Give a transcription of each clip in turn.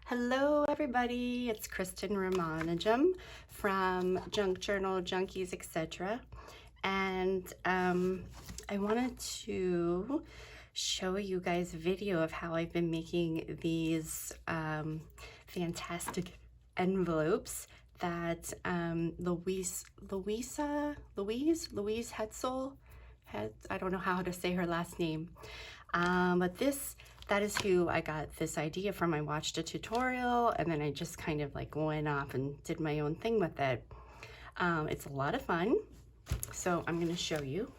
Hello everybody, it's Kristen Ramanajam from Junk Journal, Junkies, etc. And I wanted to show you guys a video of how I've been making these fantastic envelopes that Louise Hetzel, I don't know how to say her last name, but that is who I got this idea from. I watched a tutorial and then I just kind of like went off and did my own thing with it. It's a lot of fun, so I'm going to show you.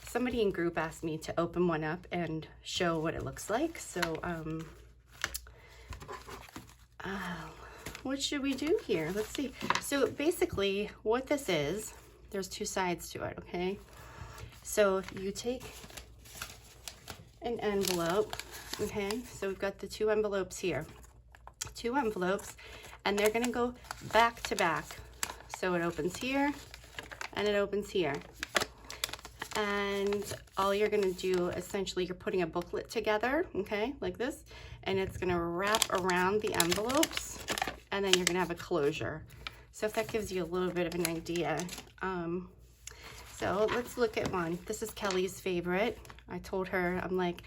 Somebody in group asked me to open one up and show what it looks like, so what should we do here? Let's see. So basically what this is, there's two sides to it, okay? So you take an envelope, okay? So we've got the two envelopes here. Two envelopes, and they're gonna go back to back. So it opens here, and it opens here. And all you're gonna do, essentially, you're putting a booklet together, okay, like this, and it's gonna wrap around the envelopes, and then you're gonna have a closure. So if that gives you a little bit of an idea. So let's look at one. This is Kelly's favorite. I told her, I'm like,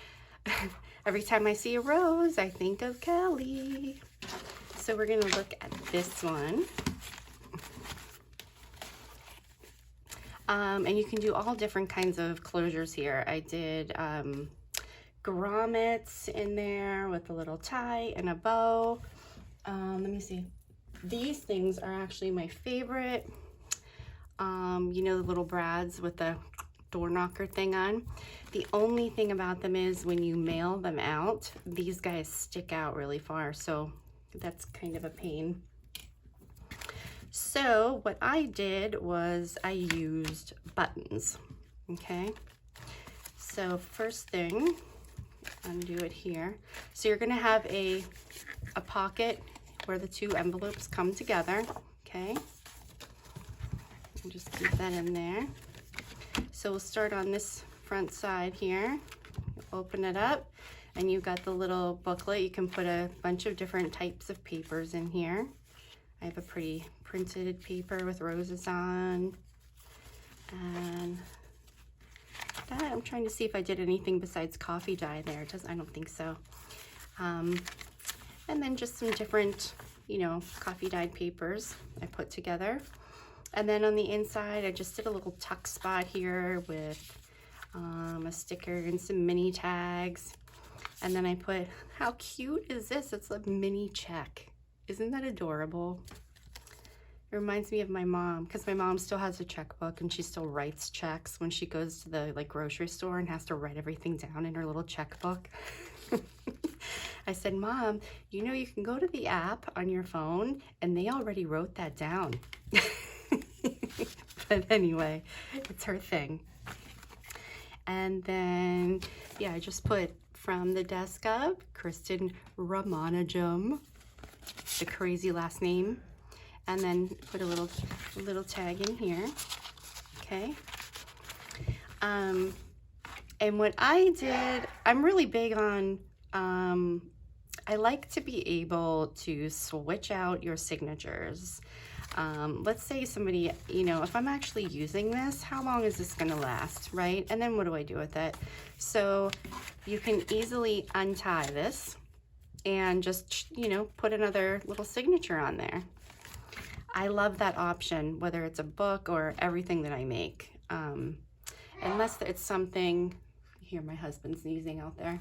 every time I see a rose, I think of Kelly. So we're gonna look at this one. And you can do all different kinds of closures here. I did grommets in there with a little tie and a bow. Let me see. These things are actually my favorite. You know, the little brads with the door knocker thing on. The only thing about them is when you mail them out, these guys stick out really far, so that's kind of a pain. So what I did was I used buttons, okay? So first thing, undo it here. So you're gonna have a pocket where the two envelopes come together, okay? And just keep that in there. So we'll start on this front side here. Open it up, and you've got the little booklet. You can put a bunch of different types of papers in here. I have a pretty printed paper with roses on. And that, I'm trying to see if I did anything besides coffee dye there. I don't think so. And then just some different, you know, coffee dyed papers I put together. And then on the inside, I just did a little tuck spot here with a sticker and some mini tags. And then I put, how cute is this? It's a mini check. Isn't that adorable? It reminds me of my mom, because my mom still has a checkbook and she still writes checks when she goes to the grocery store and has to write everything down in her little checkbook. I said, Mom, you know you can go to the app on your phone and they already wrote that down. But anyway, it's her thing. And then, yeah, I just put from the desk up, Kristen Ramanajam, the crazy last name, and then put a little tag in here, okay? And what I did, I'm really big on, I like to be able to switch out your signatures. Let's say somebody, you know, if I'm actually using this, how long is this gonna last, right? And then what do I do with it? So you can easily untie this and just, you know, put another little signature on there. I love that option, whether it's a book or everything that I make. Unless it's something, here my husband's sneezing out there.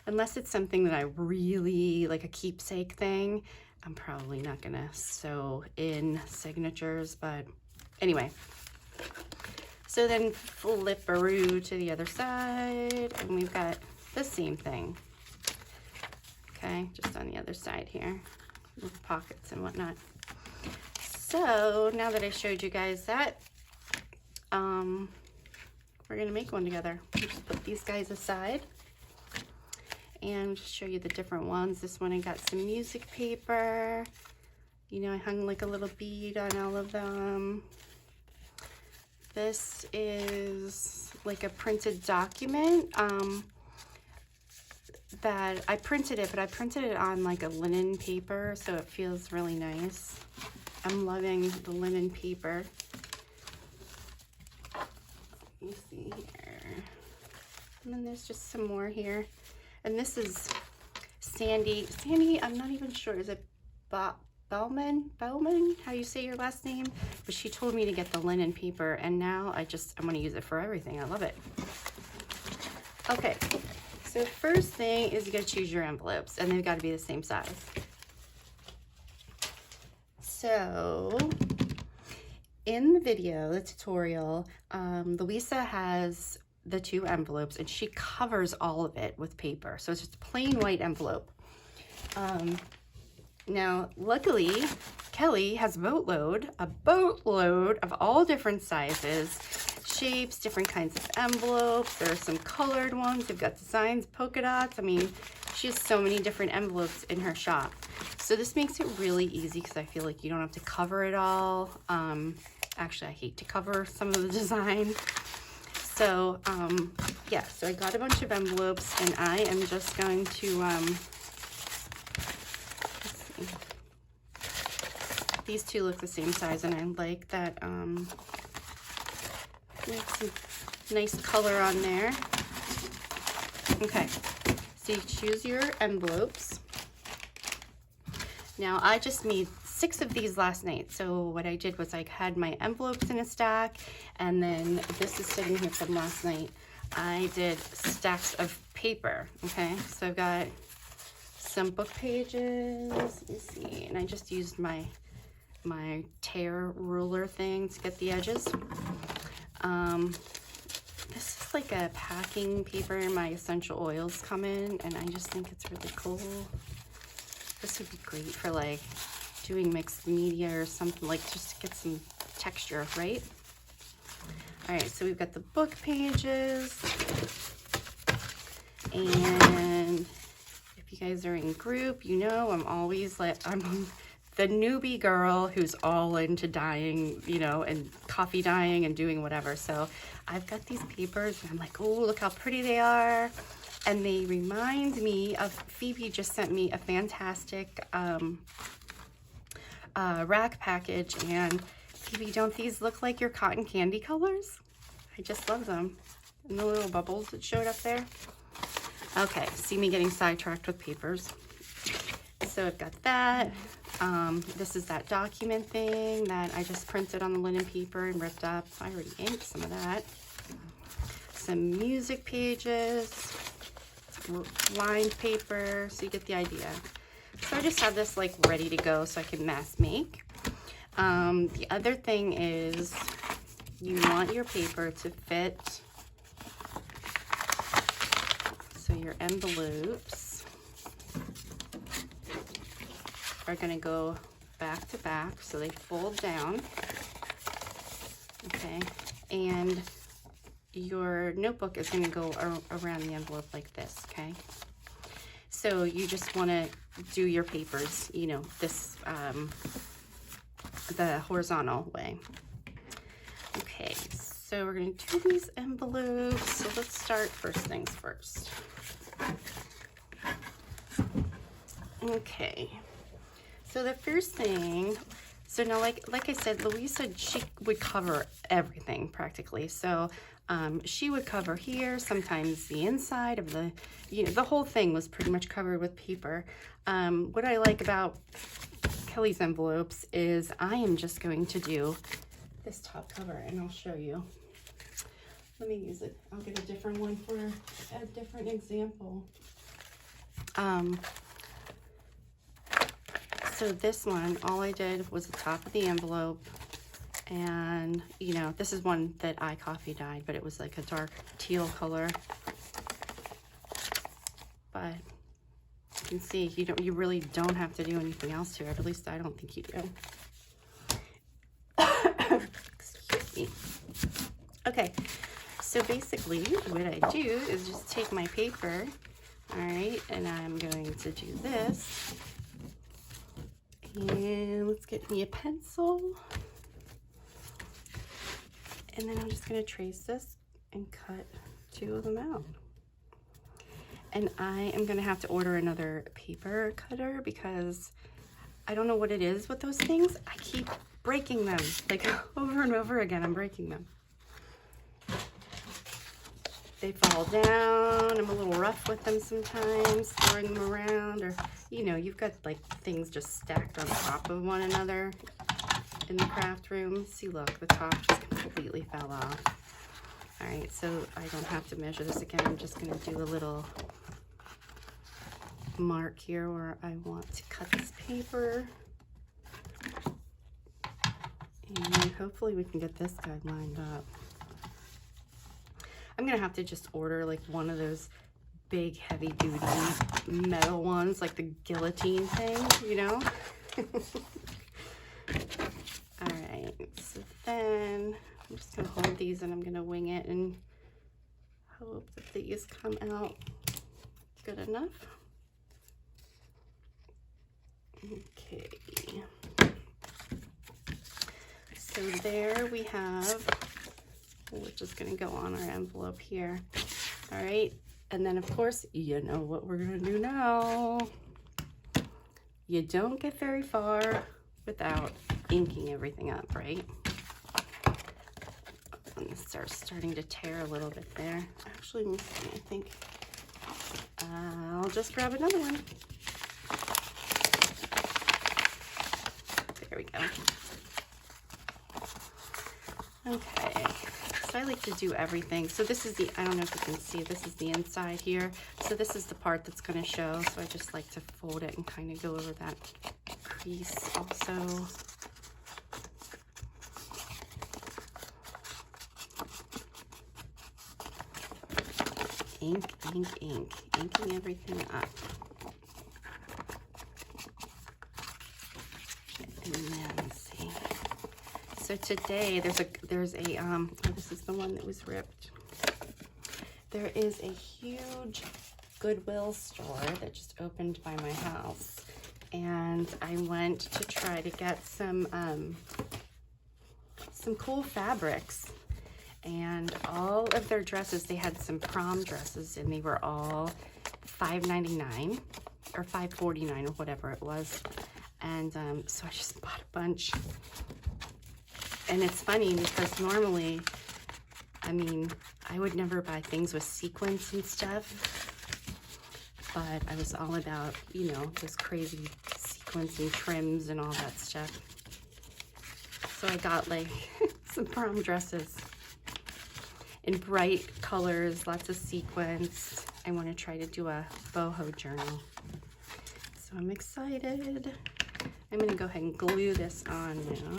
Unless it's something that I really, like a keepsake thing, I'm probably not gonna sew in signatures, but anyway. So then flip-a-roo to the other side, and we've got the same thing. Okay, just on the other side here, with pockets and whatnot. So now that I showed you guys that, we're gonna make one together. Just put these guys aside and just show you the different ones. This one I got some music paper. You know, I hung like a little bead on all of them. This is like a printed document. that I printed it, but I printed it on like a linen paper, so it feels really nice. I'm loving the linen paper. Let me see here. And then there's just some more here. And this is Sandy. Sandy, I'm not even sure. Is it Bowman? How you say your last name? But she told me to get the linen paper, and now I'm going to use it for everything. I love it. Okay, so first thing is you got to choose your envelopes, and they've got to be the same size. So in the video, the tutorial, Louisa has the 2 envelopes, and she covers all of it with paper. So it's just a plain white envelope. Now, luckily, Kelly has a boatload of all different sizes, shapes, different kinds of envelopes. There are some colored ones. They've got designs, polka dots. I mean, she has so many different envelopes in her shop. So this makes it really easy because I feel like you don't have to cover it all. Actually, I hate to cover some of the design. So, yeah, so I got a bunch of envelopes, and I am just going to, these 2 look the same size, and I like that, some nice color on there. Okay, so you choose your envelopes. Now, I just made 6 of these last night. So what I did was I had my envelopes in a stack, and then this is sitting here from last night. I did stacks of paper, okay? So I've got some book pages, let me see, and I just used my tear ruler thing to get the edges. This is like a packing paper my essential oils come in, and I just think it's really cool. This would be great for like doing mixed media or something, like just to get some texture, right? All right, so we've got the book pages, and if you guys are in group, you know I'm always like, I'm the newbie girl who's all into dyeing, you know, and coffee dyeing and doing whatever. So I've got these papers, and I'm like, oh, look how pretty they are. And they remind me of, Phoebe just sent me a fantastic rack package, and Phoebe, don't these look like your cotton candy colors? I just love them. And the little bubbles that showed up there. Okay, see me getting sidetracked with papers. So I've got that. This is that document thing that I just printed on the linen paper and ripped up. I already inked some of that. Some music pages, lined paper, so you get the idea. So I just have this like ready to go so I can mass make. The other thing is you want your paper to fit, so your envelopes are going to go back to back, so they fold down, okay, and your notebook is going to go around the envelope like this, okay? So you just want to do your papers, you know, this, the horizontal way. Okay, so we're going to do these envelopes. So let's start first things first. Okay, so the first thing, so now like I said, Louisa, she would cover everything practically. So she would cover here, sometimes the inside of the, you know, the whole thing was pretty much covered with paper. What I like about Kelly's envelopes is I am just going to do this top cover, and I'll show you. Let me use it. I'll get a different one for a different example. So this one, all I did was the top of the envelope. And, you know, this is one that I coffee dyed, but it was like a dark teal color. But you can see you really don't have to do anything else to it. At least I don't think you do. Excuse me. Okay, so basically what I do is just take my paper, all right, and I'm going to do this. And let's get me a pencil. And then I'm just going to trace this and cut 2 of them out. And I am gonna have to order another paper cutter because I don't know what it is with those things. I keep breaking them, like over and over again, I'm breaking them. They fall down. I'm a little rough with them sometimes, throwing them around, or, you know, you've got like things just stacked on top of one another in the craft room. See, look, the top just completely fell off. All right, so I don't have to measure this again. I'm just gonna do a little mark here where I want to cut this paper. And hopefully we can get this guy lined up. I'm gonna have to just order like one of those big heavy duty metal ones, like the guillotine thing, you know? All right, so then I'm just gonna hold these and I'm gonna wing it and hope that these come out good enough. Okay. So there we have, we're just gonna go on our envelope here. All right, and then of course, you know what we're gonna do now. You don't get very far without inking everything up, right? And this starts starting to tear a little bit there. Actually, let me see, I think I'll just grab another one. There we go. Okay, so I like to do everything. So this is the, I don't know if you can see, this is the inside here. So this is the part that's going to show. So I just like to fold it and kind of go over that crease also. Ink, ink, ink, inking everything up. And then let's see. So today there's a oh, this is the one that was ripped. There is a huge Goodwill store that just opened by my house, and I went to try to get some cool fabrics. And all of their dresses, they had some prom dresses, and they were all $5.99 or $5.49 or whatever it was. And so I just bought a bunch. And it's funny because normally, I mean, I would never buy things with sequins and stuff, but I was all about, you know, those crazy sequins and trims and all that stuff. So I got like some prom dresses in bright colors, lots of sequins. I want to try to do a boho journal. So I'm excited. I'm going to go ahead and glue this on now.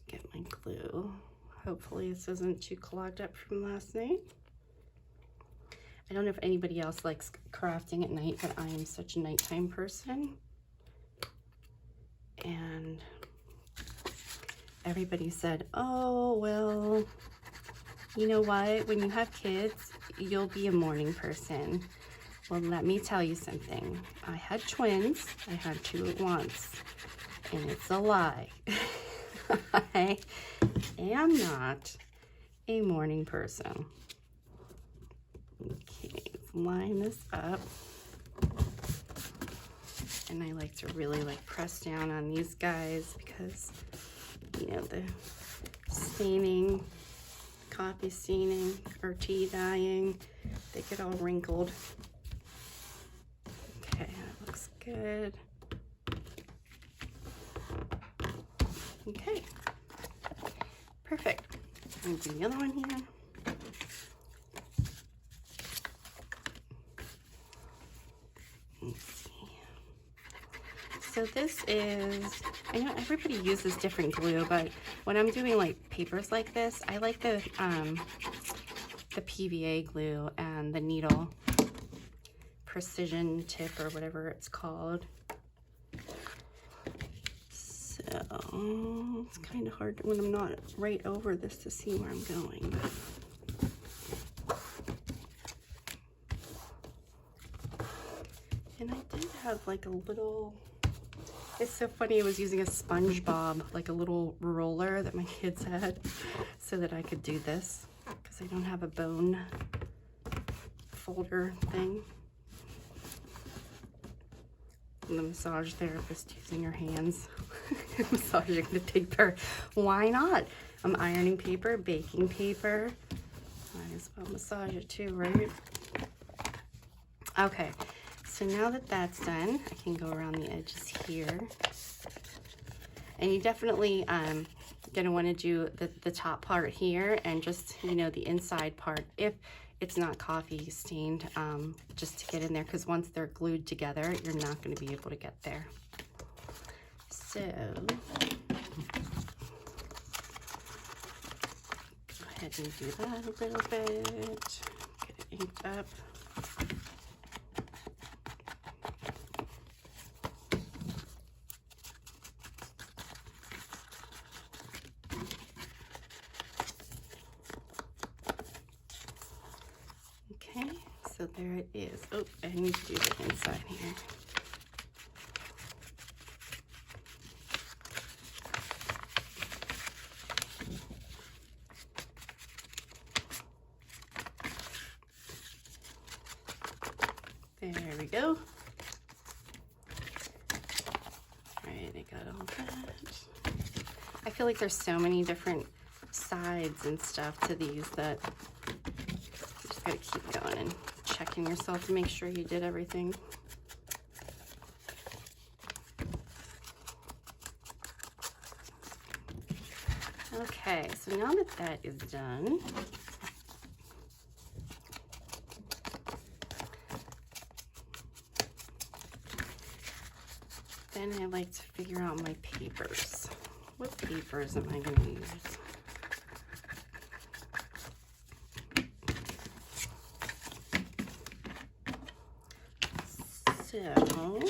Get my glue. Hopefully this isn't too clogged up from last night. I don't know if anybody else likes crafting at night, but I am such a nighttime person. And everybody said, oh, well, you know what? When you have kids, you'll be a morning person. Well, let me tell you something. I had twins. I had two at once. And it's a lie. I am not a morning person. Okay, let's line this up. And I like to really like press down on these guys because, you know, the staining, coffee staining, or tea dyeing, they get all wrinkled. Okay, that looks good. Okay, perfect. I'm gonna do the other one here. Let's see. So this is, I know everybody uses different glue, but when I'm doing like papers like this, I like the PVA glue and the needle precision tip or whatever it's called. So it's kind of hard when I'm not right over this to see where I'm going. And I did have like a little, it's so funny, I was using a SpongeBob, like a little roller that my kids had so that I could do this because I don't have a bone folder thing. And the massage therapist using her hands, massaging the paper. Why not? I'm ironing paper, baking paper. Might as well massage it too, right? Okay, so now that that's done, I can go around the edges here. And you definitely gonna want to do the top part here and just, you know, the inside part if it's not coffee stained, just to get in there, because once they're glued together, you're not going to be able to get there. So go ahead and do that a little bit, get it inked up. So there it is. Oh, I need to do the inside here. There we go. All right, I got all that. I feel like there's so many different sides and stuff to these that you just gotta keep going and checking yourself to make sure you did everything. Okay, so now that that is done, then I like to figure out my papers. What papers am I going to use? So,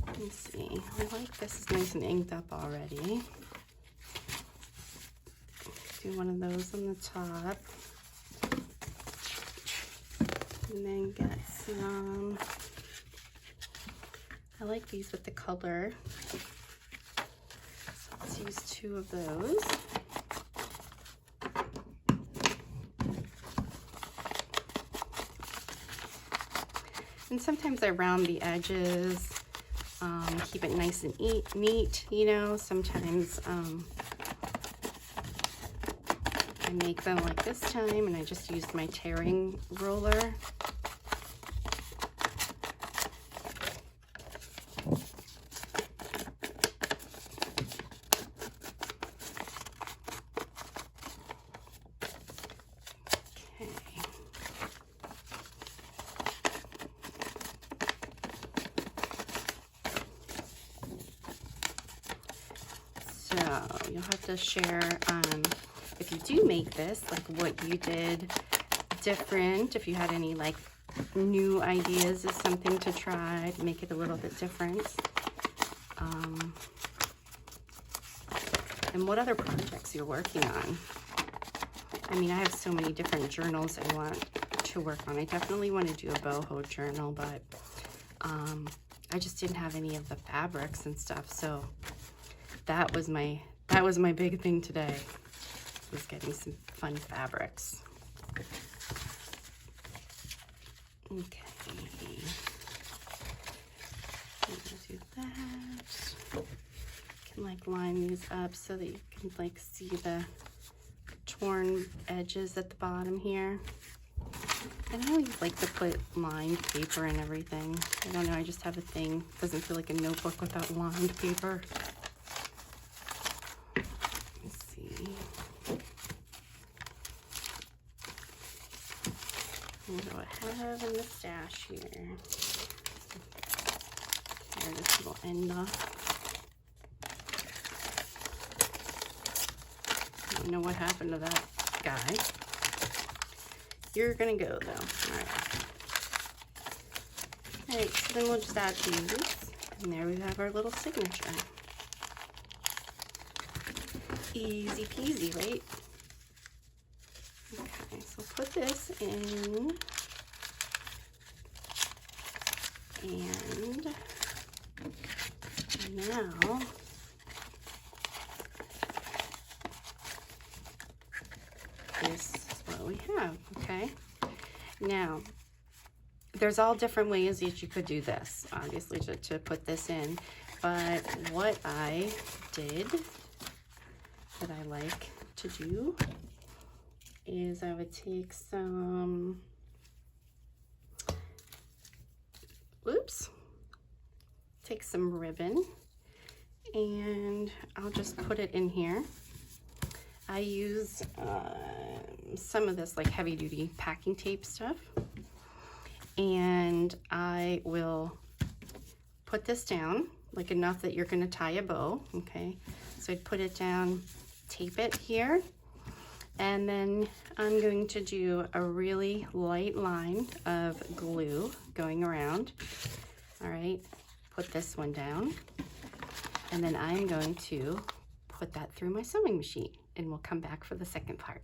let me see. I like this is nice and inked up already. Do one of those on the top. And then get some, I like these with the color. So let's use 2 of those. And sometimes I round the edges, keep it nice and neat, you know. Sometimes I make them like this time and I just used my tearing roller. So you'll have to share, if you do make this, like what you did different, if you had any like new ideas is something to try to make it a little bit different. And what other projects you're working on. I mean, I have so many different journals I want to work on. I definitely want to do a boho journal, but I just didn't have any of the fabrics and stuff, so that was my big thing today, was getting some fun fabrics. Okay, do that. Can like line these up so that you can like see the torn edges at the bottom here. And I always like to put lined paper and everything. I don't know, I just have a thing. It doesn't feel like a notebook without lined paper. Let's see. What do I have in the stash here? Here, this will end off. I don't know what happened to that guy. You're gonna go though. All right, so then we'll just add these, and there we have our little signature. Easy peasy, right? Okay, so put this in, and now this is what we have, okay? Now, there's all different ways that you could do this, obviously, to put this in. But what I did, that I like to do, is I would take some, take some ribbon, and I'll just put it in here. I use some of this like heavy duty packing tape stuff, and I will put this down like enough that you're going to tie a bow. Okay, so I'd put it down, tape it here, and then I'm going to do a really light line of glue going around. All right, put this one down, and then I'm going to put that through my sewing machine, and we'll come back for the second part.